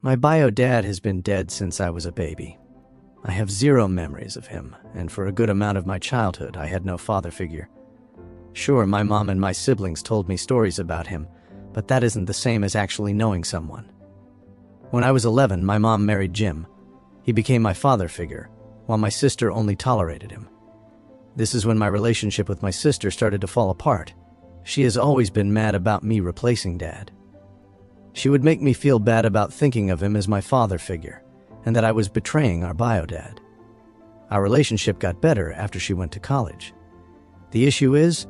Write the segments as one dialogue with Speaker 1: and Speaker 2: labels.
Speaker 1: My bio dad has been dead since I was a baby. I have zero memories of him, and for a good amount of my childhood, I had no father figure. Sure, my mom and my siblings told me stories about him, but that isn't the same as actually knowing someone. When I was 11, my mom married Jim. He became my father figure, while my sister only tolerated him. This is when my relationship with my sister started to fall apart. She has always been mad about me replacing Dad. She would make me feel bad about thinking of him as my father figure, and that I was betraying our bio dad. Our relationship got better after she went to college. The issue is,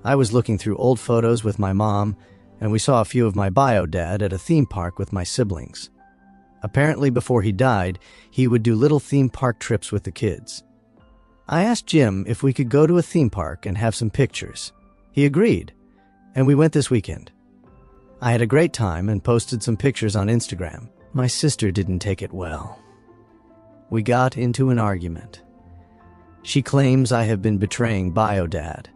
Speaker 1: I was looking through old photos with my mom, and we saw a few of my bio dad at a theme park with my siblings. Apparently, before he died, he would do little theme park trips with the kids. I asked Jim if we could go to a theme park and have some pictures. He agreed, and we went this weekend. I had a great time and posted some pictures on Instagram. My sister didn't take it well. We got into an argument. She claims I have been betraying bio dad,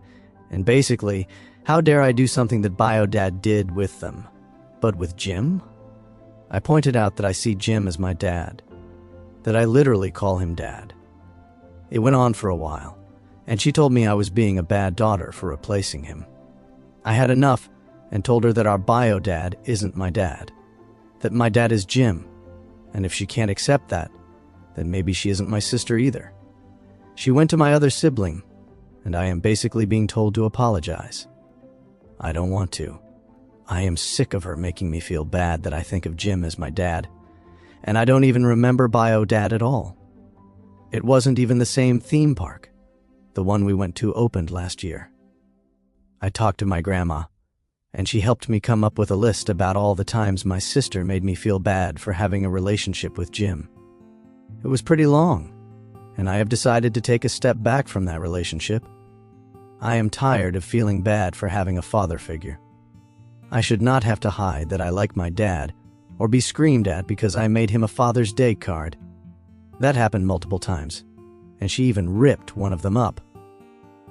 Speaker 1: and basically, how dare I do something that bio dad did with them, but with Jim? I pointed out that I see Jim as my dad, that I literally call him Dad. It went on for a while, and she told me I was being a bad daughter for replacing him. I had enough and told her that our bio dad isn't my dad, that my dad is Jim, and if she can't accept that, then maybe she isn't my sister either. She went to my other sibling, and I am basically being told to apologize. I don't want to. I am sick of her making me feel bad that I think of Jim as my dad, and I don't even remember bio dad at all. It wasn't even the same theme park. The one we went to opened last year. I talked to my grandma, and she helped me come up with a list about all the times my sister made me feel bad for having a relationship with Jim. It was pretty long, and I have decided to take a step back from that relationship. I am tired of feeling bad for having a father figure. I should not have to hide that I like my dad, or be screamed at because I made him a Father's Day card. That happened multiple times, and she even ripped one of them up.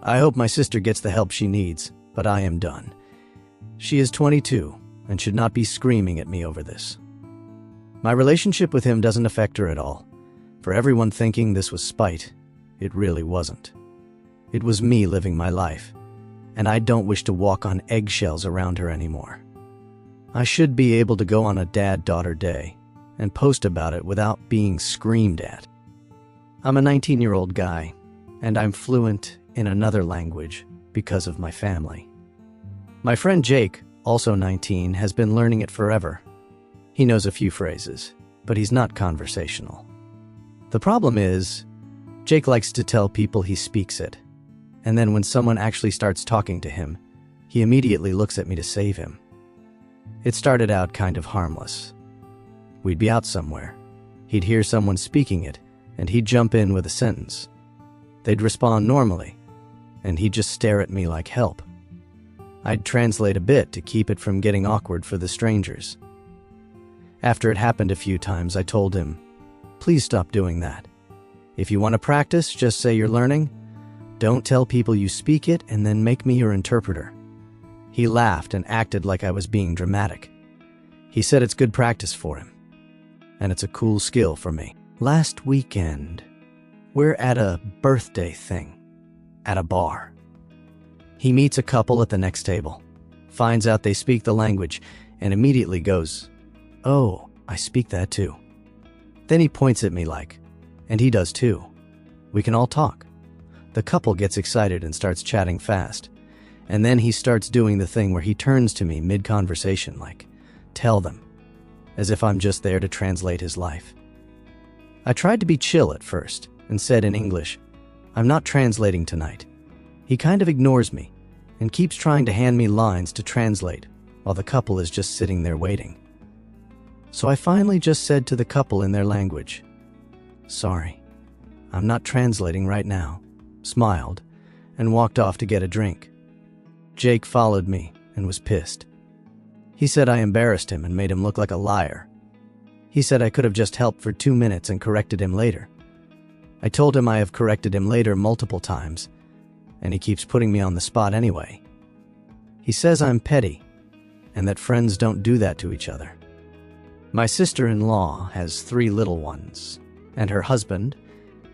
Speaker 1: I hope my sister gets the help she needs, but I am done. She is 22 and should not be screaming at me over this. My relationship with him doesn't affect her at all. For everyone thinking this was spite, it really wasn't. It was me living my life, and I don't wish to walk on eggshells around her anymore. I should be able to go on a dad-daughter day and post about it without being screamed at. I'm a 19-year-old guy, and I'm fluent in another language because of my family. My friend Jake, also 19, has been learning it forever. He knows a few phrases, but he's not conversational. The problem is, Jake likes to tell people he speaks it, and then when someone actually starts talking to him, he immediately looks at me to save him. It started out kind of harmless. We'd be out somewhere. He'd hear someone speaking it, and he'd jump in with a sentence. They'd respond normally, and he'd just stare at me like help. I'd translate a bit to keep it from getting awkward for the strangers. After it happened a few times, I told him, "Please stop doing that. If you want to practice, just say you're learning. Don't tell people you speak it and then make me your interpreter." He laughed and acted like I was being dramatic. He said it's good practice for him, and it's a cool skill for me. Last weekend, we're at a birthday thing, at a bar. He meets a couple at the next table, finds out they speak the language, and immediately goes, "Oh, I speak that too." Then he points at me like, and he does too. We can all talk. The couple gets excited and starts chatting fast, and then he starts doing the thing where he turns to me mid-conversation like, "Tell them," as if I'm just there to translate his life. I tried to be chill at first and said in English, "I'm not translating tonight." He kind of ignores me and keeps trying to hand me lines to translate while the couple is just sitting there waiting. So I finally just said to the couple in their language, "Sorry, I'm not translating right now," smiled, and walked off to get a drink. Jake followed me and was pissed. He said I embarrassed him and made him look like a liar. He said I could have just helped for 2 minutes and corrected him later. I told him I have corrected him later multiple times, and he keeps putting me on the spot anyway. He says I'm petty, and that friends don't do that to each other. My sister-in-law has 3 little ones, and her husband,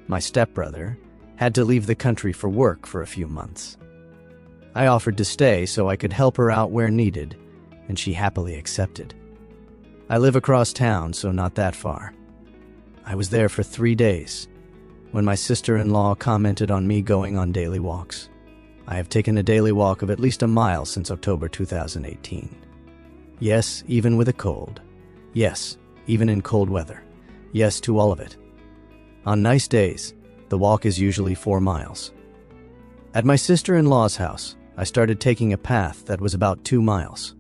Speaker 1: my stepbrother, had to leave the country for work for a few months. I offered to stay so I could help her out where needed, and she happily accepted. I live across town, so not that far. I was there for 3 days when my sister-in-law commented on me going on daily walks. I have taken a daily walk of at least a mile since October 2018. Yes, even with a cold. Yes, even in cold weather. Yes to all of it. On nice days, the walk is usually 4 miles. At my sister-in-law's house, I started taking a path that was about 2 miles.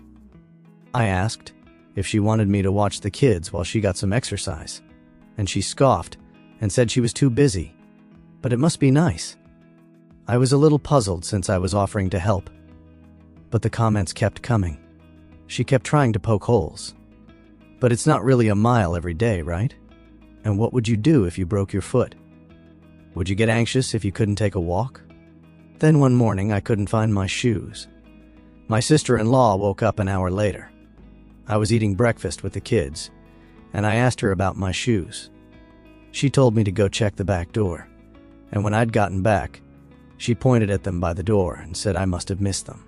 Speaker 1: I asked if she wanted me to watch the kids while she got some exercise, and she scoffed and said she was too busy, but it must be nice. I was a little puzzled since I was offering to help, but the comments kept coming. She kept trying to poke holes. But it's not really a mile every day, right? And what would you do if you broke your foot? Would you get anxious if you couldn't take a walk? Then one morning I couldn't find my shoes. My sister-in-law woke up an hour later. I was eating breakfast with the kids, and I asked her about my shoes. She told me to go check the back door, and when I'd gotten back, she pointed at them by the door and said I must have missed them.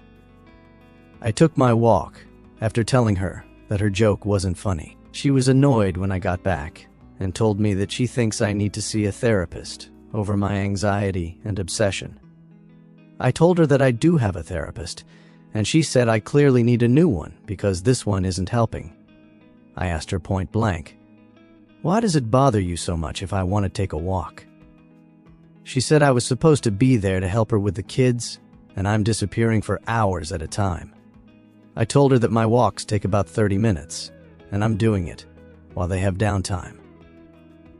Speaker 1: I took my walk after telling her that her joke wasn't funny. She was annoyed when I got back and told me that she thinks I need to see a therapist over my anxiety and obsession. I told her that I do have a therapist, and she said I clearly need a new one because this one isn't helping. I asked her point blank, "Why does it bother you so much if I want to take a walk?" She said I was supposed to be there to help her with the kids, and I'm disappearing for hours at a time. I told her that my walks take about 30 minutes, and I'm doing it while they have downtime.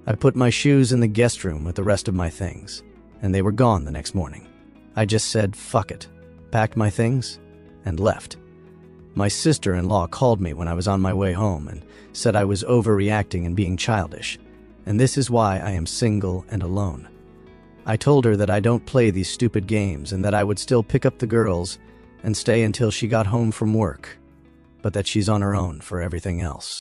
Speaker 1: I put my shoes in the guest room with the rest of my things, and they were gone the next morning. I just said, fuck it, packed my things, and left. My sister-in-law called me when I was on my way home and said I was overreacting and being childish, and this is why I am single and alone. I told her that I don't play these stupid games and that I would still pick up the girls and stay until she got home from work, but that she's on her own for everything else.